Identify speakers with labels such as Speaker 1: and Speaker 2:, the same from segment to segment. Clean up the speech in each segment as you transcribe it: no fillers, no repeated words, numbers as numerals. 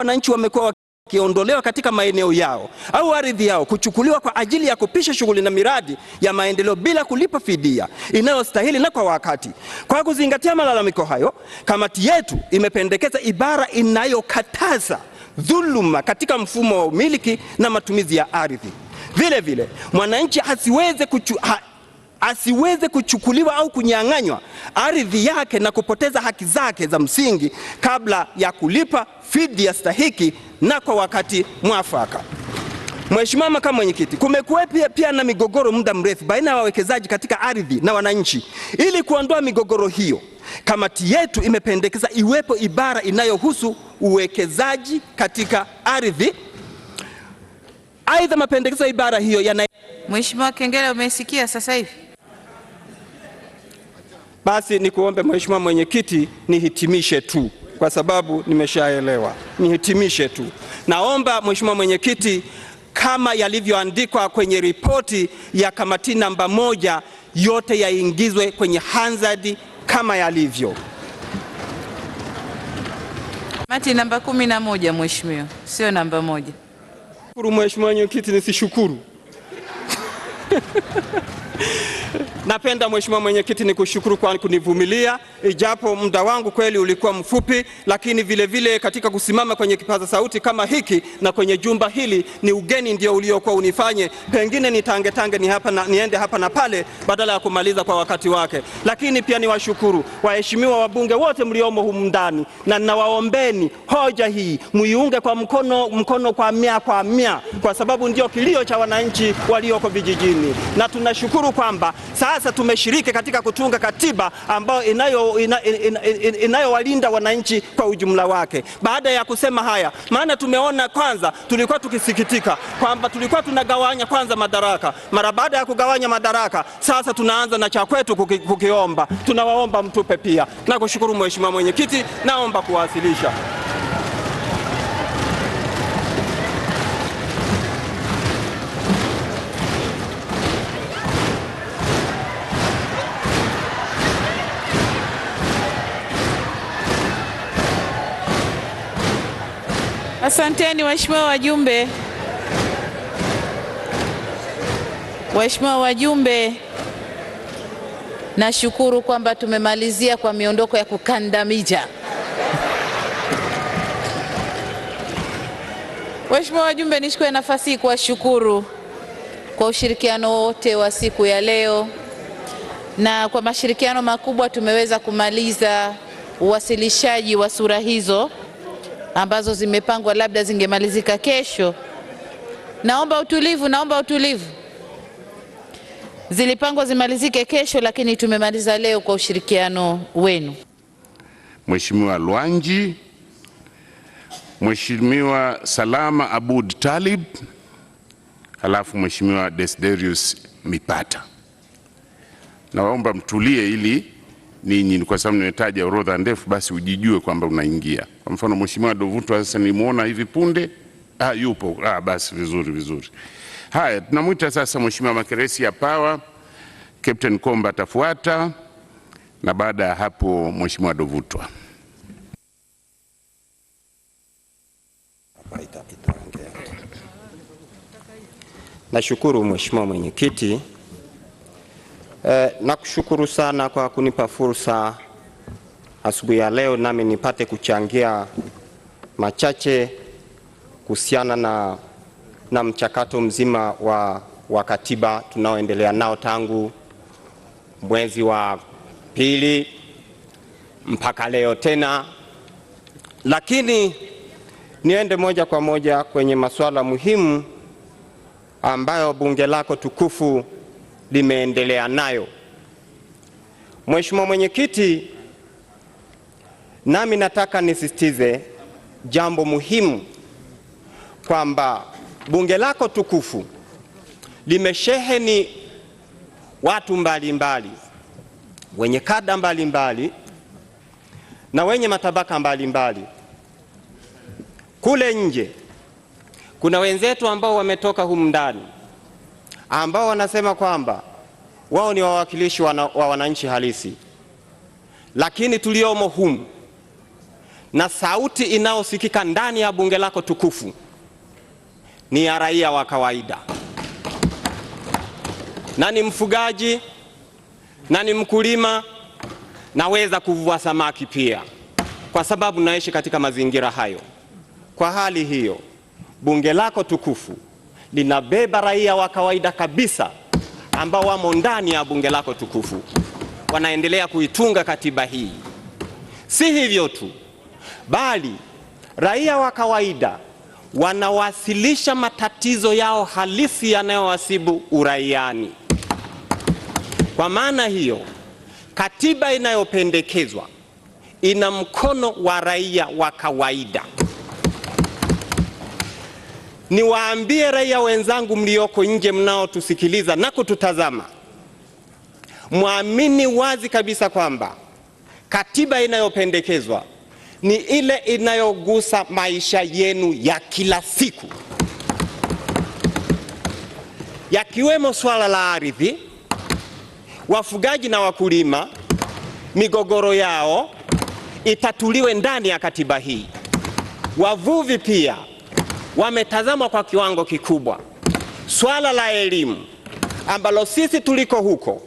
Speaker 1: wananchi wamekuwa wakiondolewa katika maeneo yao au ardhi yao kuchukuliwa kwa ajili ya kupisha shughuli na miradi ya maendeleo bila kulipa fidia inayostahili na kwa wakati. Kwa kuzingatia malalamiko hayo, kamati yetu imependekeza ibara inayokataza dhuluma katika mfumo wa umiliki na matumizi ya ardhi. Vile vile, mwananchi asiweze kuchukuliwa au kunyang'anywa ardhi yake na kupoteza haki zake za msingi kabla ya kulipa fidia stahiki na kwa wakati mwafaka. Mheshimiwa Makamu Mwenyekiti, kumekuwa pia na migogoro muda mrefu baina ya wawekezaji katika ardhi na wananchi. Ili kuondoa migogoro hiyo, kamati yetu imependekeza iwepo ibara inayohusu uwekezaji katika ardhi. Aidha, mapendekezo ya ibara hiyo
Speaker 2: Mheshimiwa Kengele, umesikia sasa hivi?
Speaker 1: Basi nikuombe Mheshimiwa Mwenyekiti nihitimishe tu kwa sababu nimeshaelewa. Nihitimishe tu. Naomba Mheshimiwa Mwenyekiti, kama yalivyoandikwa kwenye ripoti ya kamati namba 1 yote yaingizwe kwenye Hansard kama yalivyo.
Speaker 2: Kamati namba 11 Mheshimiwa, sio namba 1.
Speaker 1: Shukuru Mheshimiwa Mwenyekiti, nisishukuru. Napenda Mheshimiwa Mwenyekiti nikushukuru kwa kunivumilia, ijapo muda wangu kweli ulikuwa mfupi, lakini vile vile katika kusimama kwenye kipaza sauti kama hiki na kwenye jumba hili ni ugeni ndio uliokuwa unifanye pengine nitange niende hapa na pale badala ya kumaliza kwa wakati wake. Lakini pia niwashukuru waheshimiwa wabunge wote mliomo humu ndani, na ninawaombeni hoja hii muiunge kwa mkono kwa mia kwa sababu ndio kilio cha wananchi walioko vijijini. Na tunashukuru kwamba sasa tumeshiriki katika kutunga katiba ambayo inayowalinda wananchi kwa ujumla wake. Baada ya kusema haya, maana tumeona kwanza tulikuwa tukisikitika kwamba tulikuwa tunagawanya kwanza madaraka. Mara baada ya kugawanya madaraka, sasa tunaanza na cha kwetu kukiomba. Tunawaomba mtupe pia. Na kushukuru Mheshimiwa Mwenyekiti, naomba kuwasilisha.
Speaker 2: Asanteni waheshimiwa wajumbe. Waheshimiwa wajumbe, nashukuru kwamba tumemalizia kwa miondoko ya kukandamiza. Waheshimiwa wajumbe, nichukue nafasi hii kuwashukuru kwa ushirikiano wote wa siku ya leo, na kwa mashirikiano makubwa tumeweza kumaliza uwasilishaji wa sura hizo ambazo zimepangwa labda zingemalizika kesho. Naomba utulivu. Zilipangwa zimalizike kesho, lakini tumemaliza leo kwa ushirikiano wenu.
Speaker 3: Mheshimiwa Lwanji, Mheshimiwa Salama Abud Talib, halafu Mheshimiwa Desiderius Mipata. Naomba mtulie ili ninyi, kwa sababu nimetaja orodha ndefu, basi ujijue kwamba unaingia. Kwa mfano Mheshimiwa Dovutwa sasa nimuona hivi punde, yupo. Basi vizuri. Haya, tunamuita sasa Mheshimiwa Makeresi ya Power, Captain Komba atafuata, na baada ya hapo Mheshimiwa Dovutwa.
Speaker 1: Nashukuru Mheshimiwa Mwenyekiti. Nakushukuru sana kwa kunipa fursa asubuhi ya leo nami nipate kuchangia machache kuhusiana na mchakato mzima wa katiba tunaoendelea nao tangu mwezi wa pili mpaka leo tena. Lakini niende moja kwa moja kwenye masuala muhimu ambayo bunge lako tukufu limeendelea nayo. Mheshimiwa Mwenyekiti, nami nataka nisisitize jambo muhimu kwamba bunge lako tukufu limesheheni watu mbalimbali, wenye kada mbalimbali na wenye matabaka mbalimbali. Kule nje kuna wenzetu ambao wametoka humu ndani ambao wanasema kwamba wao ni wawakilishi wa wananchi halisi, lakini tuliomo humu na sauti inayosikika ndani ya bunge lako tukufu ni ya raia wa kawaida. Nani mfugaji, nani mkulima, naweza kuvua samaki pia, kwa sababu naishi katika mazingira hayo. Kwa hali hiyo, bunge lako tukufu linabeba raia wa kawaida kabisa ambao wamo ndani ya bunge lako tukufu, wanaendelea kuitunga katiba hii. Si hivyo tu, bali raia wa kawaida wanawasilisha matatizo yao halisi yanayowasibu uraiani. Kwa maana hiyo, katiba inayopendekezwa ina mkono wa raia wa kawaida. Niwaambie raia wenzangu mlioko nje mnaotusikiliza na kututazama, muamini wazi kabisa kwamba katiba inayopendekezwa ni ile inayogusa maisha yenu ya kila siku, yakiwemo swala la ardhi. Wafugaji na wakulima, migogoro yao itatuliwe ndani ya katiba hii. Wavuvi pia wametazama kwa kiwango kikubwa. Swala la elimu ambalo sisi tuliko huko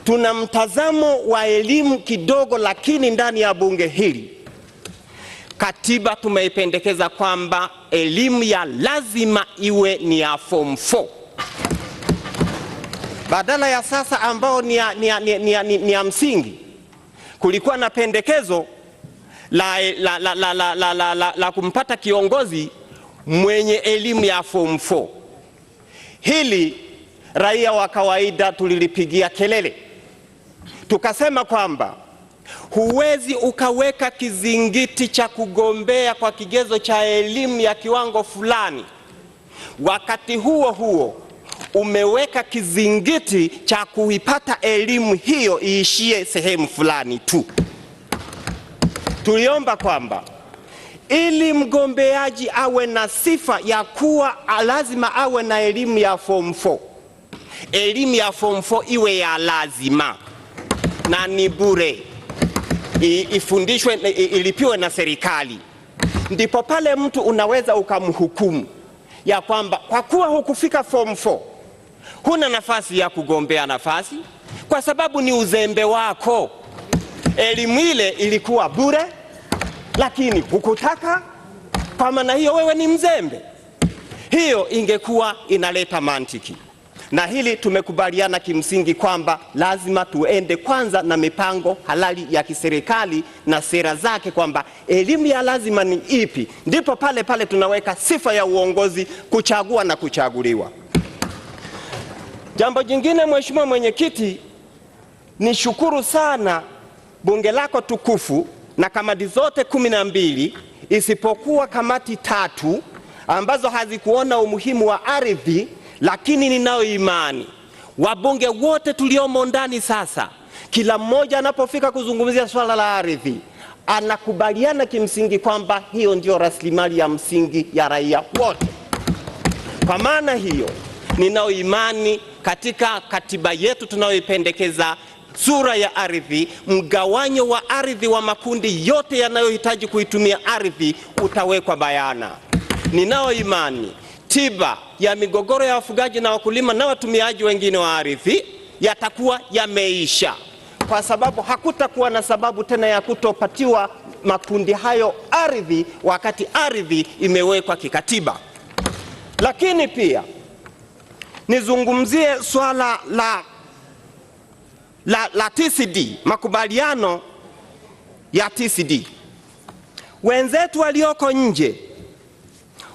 Speaker 1: tuna mtazamo wa elimu kidogo, lakini ndani ya bunge hili katiba tumeipendekeza kwamba elimu ya lazima iwe ni ya form 4 badala ya sasa ambao ni ya msingi. Kulikuwa na pendekezo la kumpata kiongozi mwenye elimu ya form 4. Hili raia wa kawaida tulilipigia kelele, tukasema kwamba huwezi ukaweka kizingiti cha kugombea kwa kigezo cha elimu ya kiwango fulani, wakati huo huo umeweka kizingiti cha kuipata elimu hiyo iishie sehemu fulani tu. Tuliomba kwamba ili mgombeaji awe na sifa ya kuwa lazima awe na elimu ya form 4, elimu ya form 4 iwe ya lazima na ni bure, ifundishwe, ilipiwe na serikali. Ndipo pale mtu unaweza ukamhukumu ya kwamba kwa kuwa hukufika form 4 huna nafasi ya kugombea nafasi, kwa sababu ni uzembe wako. Elimu ile ilikuwa bure, lakini hukutaka, kwa maana hiyo wewe ni mzembe. Hiyo ingekuwa inaleta mantiki. Na hili tumekubaliana kimsingi kwamba lazima tuende kwanza na mipango halali ya kiserikali na sera zake, kwamba elimu ya lazima ni ipi, ndipo pale pale tunaweka sifa ya uongozi, kuchagua na kuchaguliwa. Jambo jingine, Mheshimiwa Mwenyekiti, ni shukuru sana bunge lako tukufu na kamati zote 12 isipokuwa kamati 3 ambazo hazikuona umuhimu wa ardhi, lakini ninao imani wabunge wote tuliomo ndani sasa, kila mmoja anapofika kuzungumzia swala la ardhi anakubaliana kimsingi kwamba hiyo ndio rasilimali ya msingi ya raia wote. Kwa maana hiyo, ninao imani katika katiba yetu tunayoipendekeza, sura ya ardhi, mgawanyo wa ardhi wa makundi yote yanayohitaji kuitumia ardhi utawekwa bayana. Ninao imani tiba ya migogoro ya wafugaji na wakulima na watumiaji wengine wa ardhi yatakuwa yameisha, kwa sababu hakutakuwa na sababu tena ya kutopatiwa makundi hayo ardhi wakati ardhi imewekwa kikatiba. Lakini pia nizungumzie swala la TCD, makubaliano ya TCD. Wenzetu walioko nje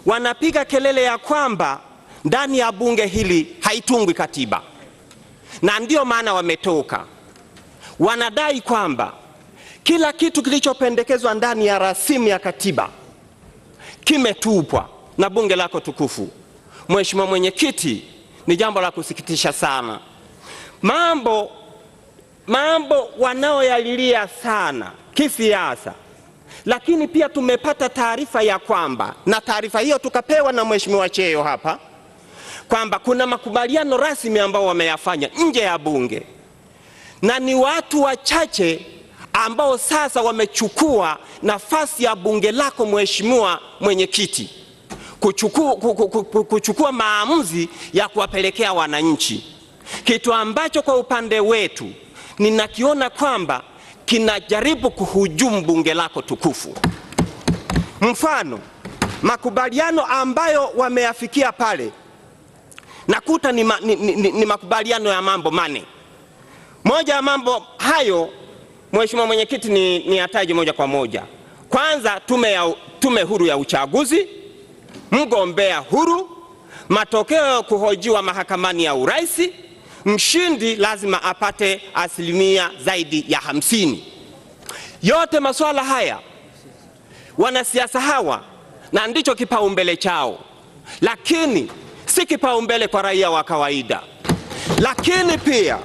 Speaker 1: wanapiga kelele ya kwamba ndani ya bunge hili haitungwi katiba, na ndio maana wametoka. Wanadai kwamba kila kitu kilichopendekezwa ndani ya rasimu ya katiba kimetupwa na bunge lako tukufu. Mheshimiwa Mwenyekiti, ni jambo la kusikitisha sana. Mambo wanaoyalilia sana kisiasa, lakini pia tumepata taarifa ya kwamba, na taarifa hiyo tukapewa na Mheshimiwa Cheo hapa, kwamba kuna makubaliano rasmi ambao wameyafanya nje ya bunge, na ni watu wachache ambao sasa wamechukua nafasi ya bunge lako Mheshimiwa Mwenyekiti, kuchukua maamuzi ya kuwapelekea wananchi, kitu ambacho kwa upande wetu ninakiona kwamba kinajaribu kuhujumu bunge lako tukufu. Mfano, makubaliano ambayo wameyafikia pale nakuta ni makubaliano ya mambo mane. Moja ya mambo hayo Mheshimiwa Mwenyekiti ni ataje moja kwa moja. Kwanza, tume huru ya uchaguzi, mgombea huru, matokeo kuhojiwa mahakamani ya urais, mshindi lazima apate asilimia zaidi ya 50. Yote masuala haya wanasiasa hawa na ndicho kipaumbele chao, lakini si kipaumbele kwa raia wa kawaida. Lakini pia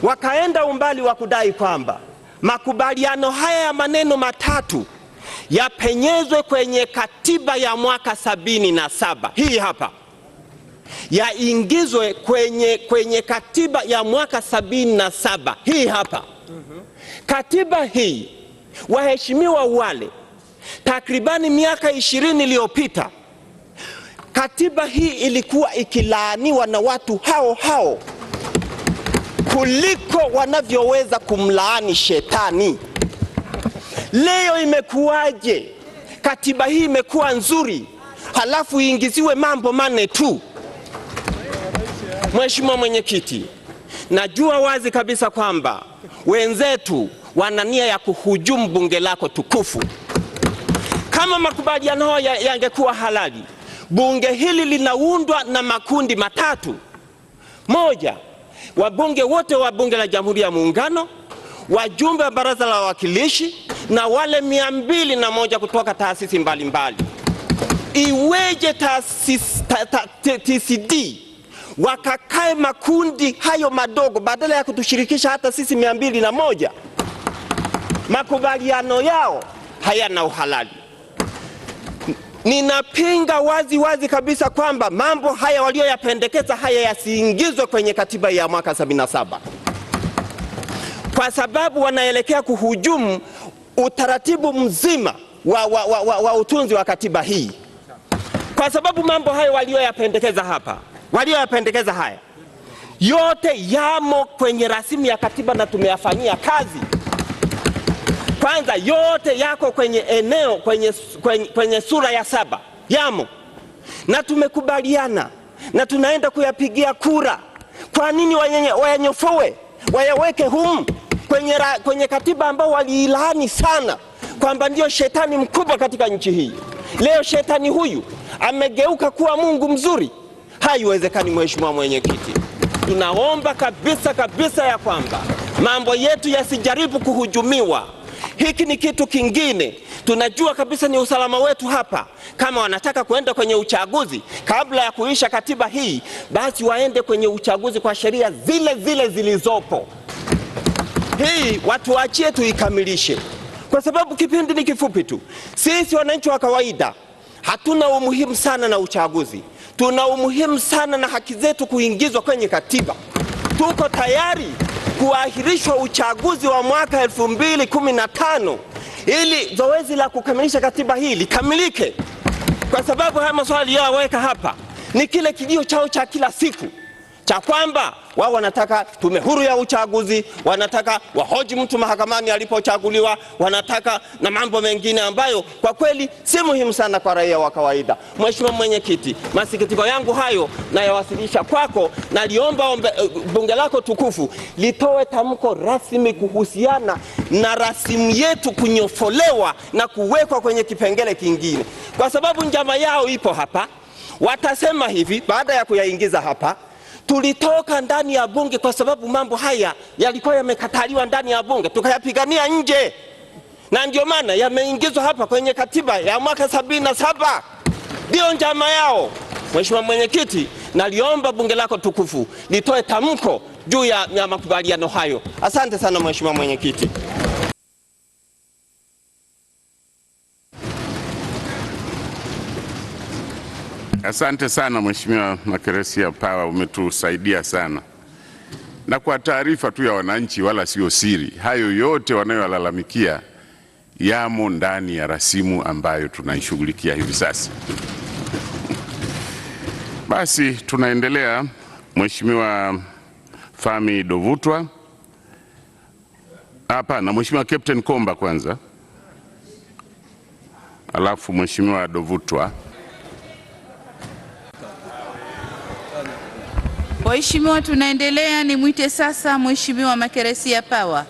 Speaker 1: wakaenda umbali wa kudai kwamba makubaliano haya ya maneno matatu yapenyezwe kwenye katiba ya mwaka 77. Hii hapa yaingizwe kwenye katiba ya mwaka 77. Hii hapa katiba hii, waheshimiwa wale, takribani miaka 20 iliyopita katiba hii ilikuwa ikilaaniwa na watu hao kuliko wanavyoweza kumlaani shetani. Leo imekuwaje katiba hii imekuwa nzuri halafu iingiziwe mambo mane tu? Mheshimiwa Mwenyekiti, najua wazi kabisa kwamba wenzetu wana nia ya kuhujumu bunge lako tukufu. Kama makubaliano haya yangekuwa halali, bunge hili linaundwa na makundi matatu. Moja, wabunge wote wa bunge la Jamhuri ya Muungano, wajumbe wa baraza la wawakilishi na wale 201 kutoka taasisi mbalimbali. Iweje TCD wakakae makundi hayo madogo badala ya kutushirikisha hata sisi 201? Makubaliano yao hayana uhalali. Ninapinga wazi kabisa kwamba mambo haya walioyapendekeza haya yasiingizwe kwenye katiba ya mwaka 77, kwa sababu wanaelekea kuhujumu utaratibu mzima wa utunzi wa katiba hii. Kwa sababu mambo hayo walioyapendekeza haya yote yamo kwenye rasimu ya katiba na tumeyafanyia kazi. Kwanza, yote yako kwenye eneo kwenye sura ya 7 yamo, na tumekubaliana na tunaenda kuyapigia kura. Kwa nini wayanyofoe, wayaweke humu kwenye katiba ambao waliilani sana kwamba ndio shetani mkubwa katika nchi hii? Leo shetani huyu amegeuka kuwa Mungu mzuri. Haiwezekani. Mheshimiwa Mwenyekiti, tunaomba kabisa ya kwamba mambo yetu yasijaribu kuhujumiwa. Hiki ni kitu kingine. Tunajua kabisa ni usalama wetu hapa. Kama wanataka kuenda kwenye uchaguzi kabla ya kuisha katiba hii, basi waende kwenye uchaguzi kwa sheria zile zilizopo. Hii watu waachie tuikamilishe, kwa sababu kipindi ni kifupi tu. Sisi wananchi wa kawaida hatuna umuhimu sana na uchaguzi, tuna umuhimu sana na haki zetu kuingizwa kwenye katiba. Tuko tayari kuahirishwa uchaguzi wa mwaka 2015 ili zoezi la kukamilisha katiba hii likamilike, kwa sababu haya maswali yaweka hapa ni kile kilio chao cha kila siku cha kwamba wao wanataka tume huru ya uchaguzi, wanataka wahoji mtu mahakamani alipochaguliwa, wanataka na mambo mengine ambayo kwa kweli si muhimu sana kwa raia wa kawaida. Mheshimiwa Mwenyekiti, masikitiko yangu hayo na yawasilisha kwako, na liomba bunge lako tukufu litoe tamko rasmi kuhusiana na rasimu yetu kunyofolewa na kuwekwa kwenye kipengele kingine, kwa sababu njama yao ipo hapa. Watasema hivi baada ya kuyaingiza hapa: tulitoka ndani ya bunge kwa sababu mambo haya yalikuwa yamekataliwa ndani ya bunge, tukayapigania nje, na ndio maana yameingizwa hapa kwenye katiba ya mwaka 77. Ndio njama yao. Mheshimiwa Mwenyekiti, naliomba bunge lako tukufu litoe tamko juu ya makubaliano hayo. Asante sana Mheshimiwa Mwenyekiti.
Speaker 3: Asante sana Mheshimiwa Makeresia Power, umetusaidia sana. Na kwa taarifa tu ya wananchi, wala sio siri, hayo yote wanayolalamikia yamo ndani ya rasimu ambayo tunaishughulikia hivi sasa. Basi tunaendelea. Mheshimiwa Fami Dovutwa. Hapana, Mheshimiwa Captain Komba kwanza, alafu Mheshimiwa Dovutwa.
Speaker 2: Waheshimiwa, tunaendelea. Nimwite sasa Mheshimiwa Makeresia Power.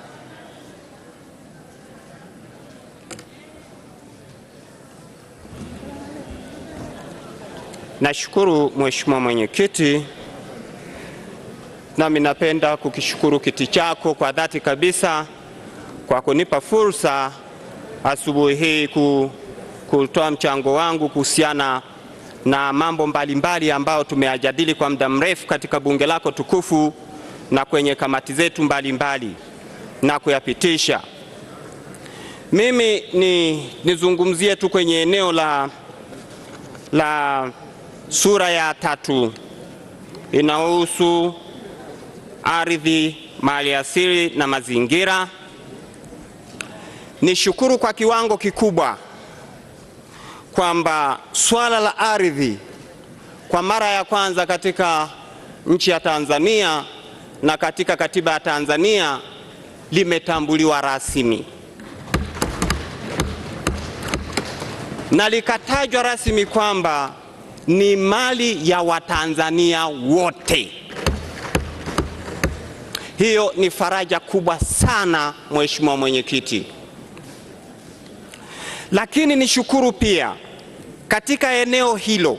Speaker 1: Nashukuru Mheshimiwa Mwenyekiti, nami napenda kukishukuru kiti chako kwa dhati kabisa kwa kunipa fursa asubuhi hii kutoa mchango wangu kuhusiana na mambo mbalimbali ambayo tumeyajadili kwa muda mrefu katika bunge lako tukufu na kwenye kamati zetu mbalimbali na kuyapitisha. Mimi nizungumzie tu kwenye eneo la sura ya 3 inahusu ardhi, mali asili na mazingira. Nishukuru kwa kiwango kikubwa kwamba swala la ardhi kwa mara ya kwanza katika nchi ya Tanzania na katika katiba ya Tanzania limetambuliwa rasmi na likatajwa rasmi kwamba ni mali ya Watanzania wote. Hiyo ni faraja kubwa sana Mheshimiwa Mwenyekiti. Lakini nishukuru pia katika eneo hilo,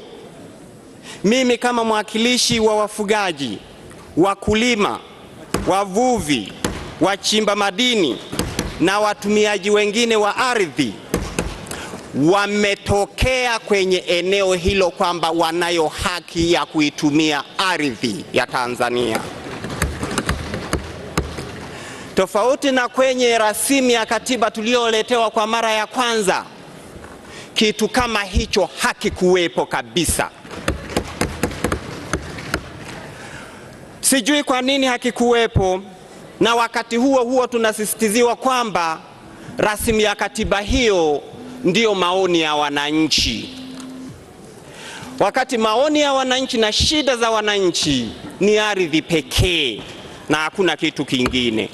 Speaker 1: mimi kama mwakilishi wa wafugaji, wakulima, wavuvi, wachimba madini na watumiaji wengine wa ardhi wametokea kwenye eneo hilo kwamba wanayo haki ya kuitumia ardhi ya Tanzania. Tofauti na kwenye rasimu ya katiba tulioletewa kwa mara ya kwanza, kitu kama hicho hakikuwepo kabisa. Sijui kwa nini hakikuwepo, na wakati huo tunasisitiziwa kwamba rasimu ya katiba hiyo ndiyo maoni ya wananchi, wakati maoni ya wananchi na shida za wananchi ni ardhi pekee na hakuna kitu kingine.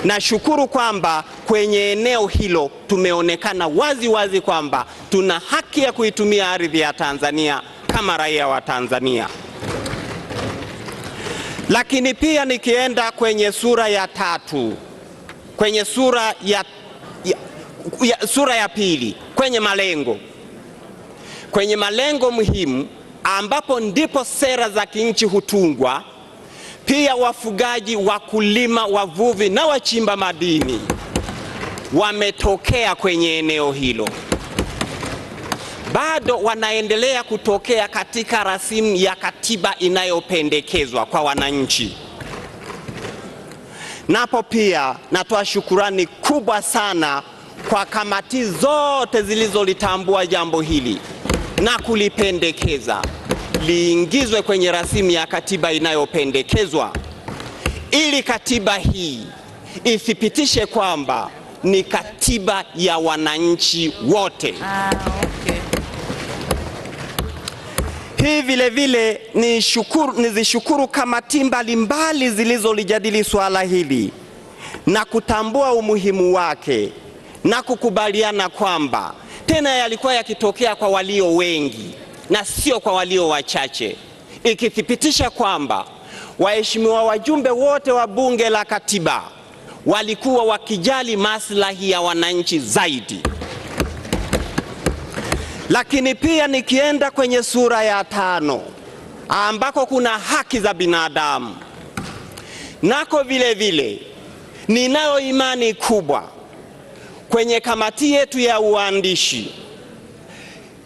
Speaker 1: Nashukuru kwamba kwenye eneo hilo tumeonekana wazi wazi kwamba tuna haki ya kuitumia ardhi ya Tanzania kama raia wa Tanzania. Lakini pia nikienda kwenye sura ya 3, kwenye sura ya 2, kwenye malengo muhimu ambapo ndipo sera za kinchi hutungwa, pia wafugaji, wakulima, wavuvi na wachimba madini wametokea kwenye eneo hilo. Bado wanaendelea kutokea katika rasimu ya katiba inayopendekezwa kwa wananchi. Napo pia natoa shukurani kubwa sana kwa kamati zote zilizolitambua jambo hili na kulipendekeza liingizwe kwenye rasimu ya katiba inayopendekezwa, ili katiba hii ithibitishe kwamba ni katiba ya wananchi wote.
Speaker 2: Okay.
Speaker 1: Hii vile vile nizishukuru kamati mbalimbali zilizolijadili swala hili na kutambua umuhimu wake na kukubaliana kwamba tena yalikuwa yakitokea kwa walio wengi na sio kwa walio wachache, ikithibitisha kwamba waheshimiwa wajumbe wote wa bunge la katiba walikuwa wakijali maslahi ya wananchi zaidi. Lakini pia nikienda kwenye sura ya 5 ambako kuna haki za binadamu, nako vile vile ninayo imani kubwa kwenye kamati yetu ya uandishi,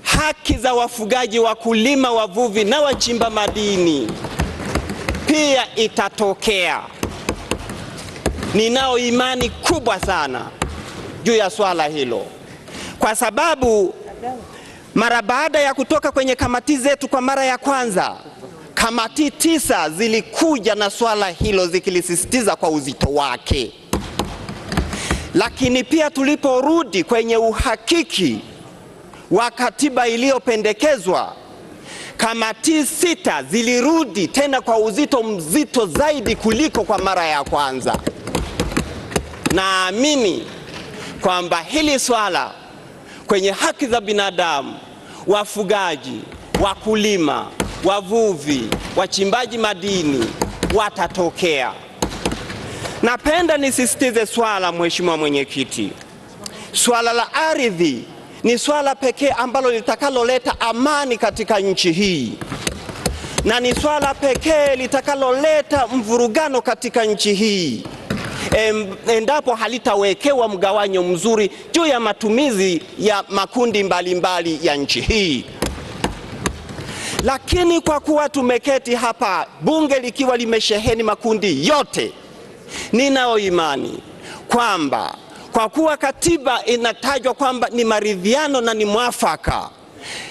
Speaker 1: haki za wafugaji, wakulima, wavuvi na wachimba madini pia itatokea. Ninao imani kubwa sana juu ya swala hilo, kwa sababu mara baada ya kutoka kwenye kamati zetu kwa mara ya kwanza, kamati 9 zilikuja na swala hilo zikilisisitiza kwa uzito wake. Lakini pia tuliporudi kwenye uhakiki wa katiba iliyopendekezwa, kamati 6 zilirudi tena kwa uzito mzito zaidi kuliko kwa mara ya kwanza. Naamini kwamba hili swala kwenye haki za binadamu, wafugaji, wakulima, wavuvi, wachimbaji madini watatokea. Napenda nisisitize swala, Mheshimiwa Mwenyekiti, swala la ardhi ni swala pekee ambalo litakaloleta amani katika nchi hii, na ni swala pekee litakaloleta mvurugano katika nchi hii endapo halitawekewa mgawanyo mzuri juu ya matumizi ya makundi mbalimbali ya nchi hii. Lakini kwa kuwa tumeketi hapa bunge likiwa limesheheni makundi yote, ninao imani kwamba kwa kuwa katiba inatajwa kwamba ni maridhiano na ni mwafaka,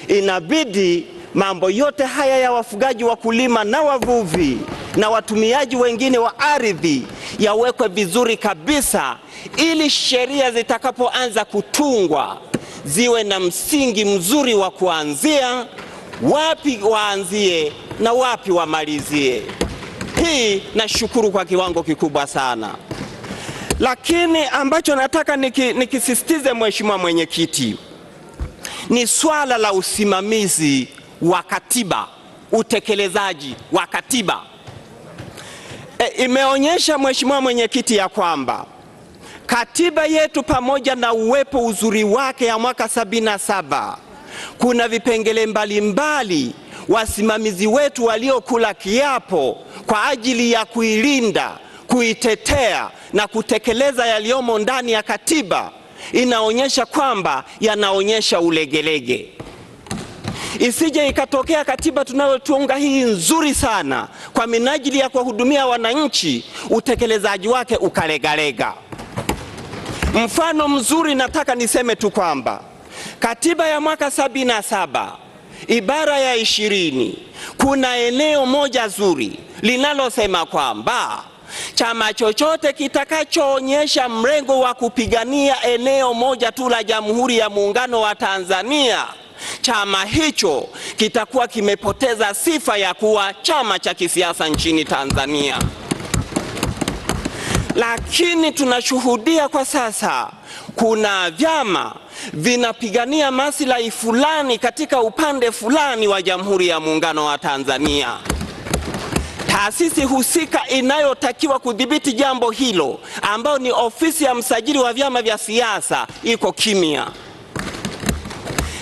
Speaker 1: inabidi mambo yote haya ya wafugaji, wakulima na wavuvi na watumiaji wengine wa ardhi yawekwe vizuri kabisa, ili sheria zitakapoanza kutungwa ziwe na msingi mzuri wa kuanzia, wapi waanzie na wapi wamalizie. Hii nashukuru kwa kiwango kikubwa sana. Lakini ambacho nataka nikisisitize, Mheshimiwa Mwenyekiti, ni swala la usimamizi wa katiba, utekelezaji wa katiba. Imeonyesha, Mheshimiwa Mwenyekiti, ya kwamba katiba yetu pamoja na uwepo uzuri wake ya mwaka 77, kuna vipengele mbalimbali wasimamizi wetu waliokula kiapo kwa ajili ya kuilinda, kuitetea na kutekeleza yaliyomo ndani ya katiba, inaonyesha kwamba yanaonyesha ulegelege. Isije ikatokea katiba tunayotunga hii nzuri sana kwa minajili ya kuwahudumia wananchi, utekelezaji wake ukalegalega. Mfano mzuri nataka niseme tu kwamba katiba ya mwaka 77 ibara ya 20 kuna eneo moja zuri linalosema kwamba chama chochote kitakachoonyesha mrengo wa kupigania eneo moja tu la Jamhuri ya Muungano wa Tanzania, chama hicho kitakuwa kimepoteza sifa ya kuwa chama cha kisiasa nchini Tanzania. Lakini tunashuhudia kwa sasa kuna vyama vinapigania maslahi fulani katika upande fulani wa Jamhuri ya Muungano wa Tanzania. Taasisi husika inayotakiwa kudhibiti jambo hilo, ambao ni ofisi ya msajili wa vyama vya siasa, iko kimya.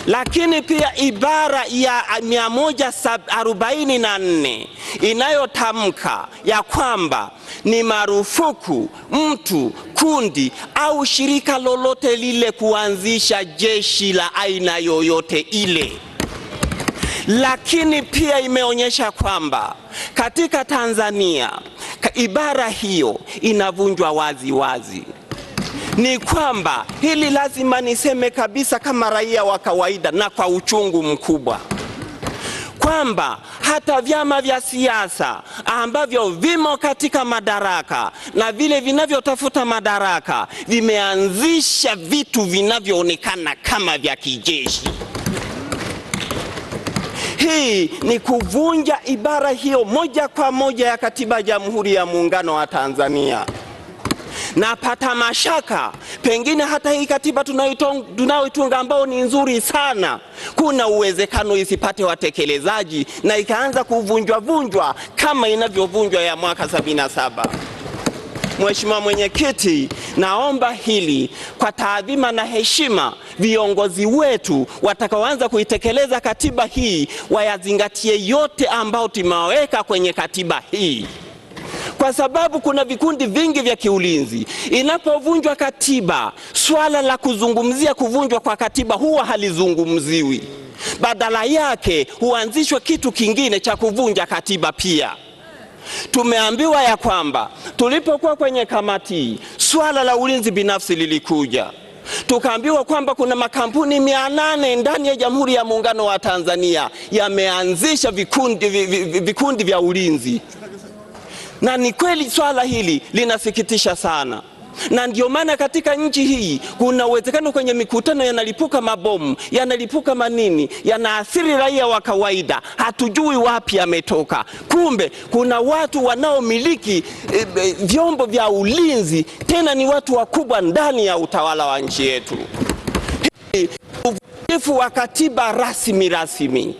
Speaker 1: Lakini pia ibara ya 144 inayotamka ya kwamba ni marufuku mtu, kundi au shirika lolote lile kuanzisha jeshi la aina yoyote ile. Lakini pia imeonyesha kwamba katika Tanzania ibara hiyo inavunjwa wazi wazi. Ni kwamba hili lazima niseme kabisa kama raia wa kawaida na kwa uchungu mkubwa, kwamba hata vyama vya siasa ambavyo vimo katika madaraka na vile vinavyotafuta madaraka vimeanzisha vitu vinavyoonekana kama vya kijeshi. Hii ni kuvunja ibara hiyo moja kwa moja ya katiba ya Jamhuri ya Muungano wa Tanzania. Napata mashaka pengine hata hii katiba tunayoitunga ambao ni nzuri sana, kuna uwezekano isipate watekelezaji na ikaanza kuvunjwa kama inavyovunjwa ya mwaka 77. Mheshimiwa Mwenyekiti, naomba hili kwa taadhima na heshima, viongozi wetu watakaoanza kuitekeleza katiba hii wayazingatie yote ambao tumeweka kwenye katiba hii, kwa sababu kuna vikundi vingi vya kiulinzi. Inapovunjwa katiba, swala la kuzungumzia kuvunjwa kwa katiba huwa halizungumziwi, badala yake huanzishwa kitu kingine cha kuvunja katiba pia. Tumeambiwa ya kwamba tulipokuwa kwenye kamati, swala la ulinzi binafsi lilikuja. Tukaambiwa kwamba kuna makampuni 800 ndani ya Jamhuri ya Muungano wa Tanzania yameanzisha vikundi vya ulinzi. Na ni kweli swala hili linasikitisha sana. Na ndio maana katika nchi hii kuna uwezekano kwenye mikutano yanalipuka mabomu, yanalipuka manini, yanaathiri raia wa kawaida. Hatujui wapi yametoka. Kumbe kuna watu wanaomiliki vyombo vya ulinzi, tena ni watu wakubwa ndani ya utawala wa nchi yetu. Uvunjifu wa katiba rasmi.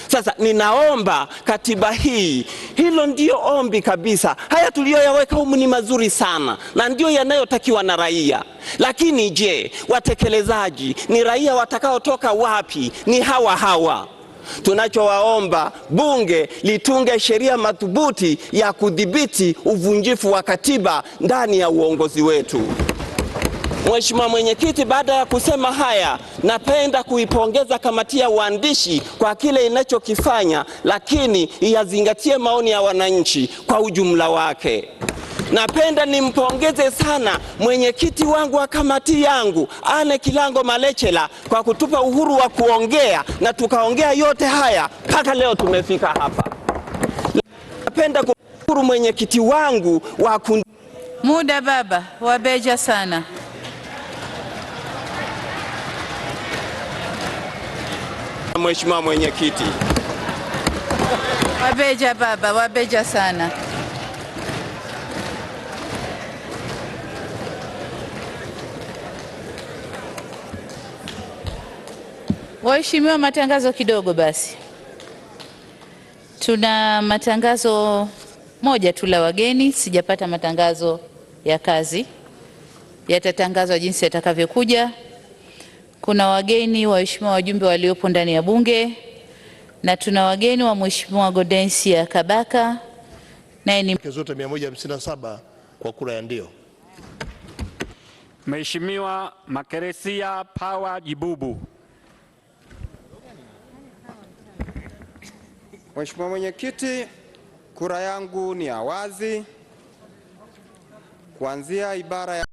Speaker 1: Sasa ninaomba katiba hii, hilo ndio ombi kabisa. Haya tuliyoyaweka humu ni mazuri sana na ndio yanayotakiwa na raia. Lakini je, watekelezaji ni raia watakaotoka wapi? Ni hawa. Tunachowaomba, bunge litunge sheria madhubuti ya kudhibiti uvunjifu wa katiba ndani ya uongozi wetu. Mheshimiwa Mwenyekiti, baada ya kusema haya, napenda kuipongeza kamati ya uandishi kwa kile inachokifanya, lakini iyazingatie maoni ya wananchi kwa ujumla wake. Napenda nimpongeze sana mwenyekiti wangu wa kamati yangu, Anne Kilango Malechela, kwa kutupa uhuru wa kuongea na tukaongea yote haya mpaka leo tumefika hapa. Napenda kumshukuru mwenyekiti wangu wa
Speaker 2: muda baba wabeja sana.
Speaker 1: Mheshimiwa Mwenyekiti,
Speaker 2: wabeja baba, wabeja sana. Waheshimiwa, matangazo kidogo basi. Tuna matangazo moja tu la wageni, sijapata matangazo ya kazi. Yatatangazwa jinsi yatakavyokuja. Kuna wageni waheshimiwa wajumbe waliopo ndani ya bunge, na tuna wageni wa Mheshimiwa Gaudensia Kabaka, naye ni
Speaker 4: zote 157 kwa kura ya ndio.
Speaker 5: Mheshimiwa Makeresia Power Jibubu.
Speaker 6: Mheshimiwa Mwenyekiti, kura yangu ni ya wazi kuanzia ibara ya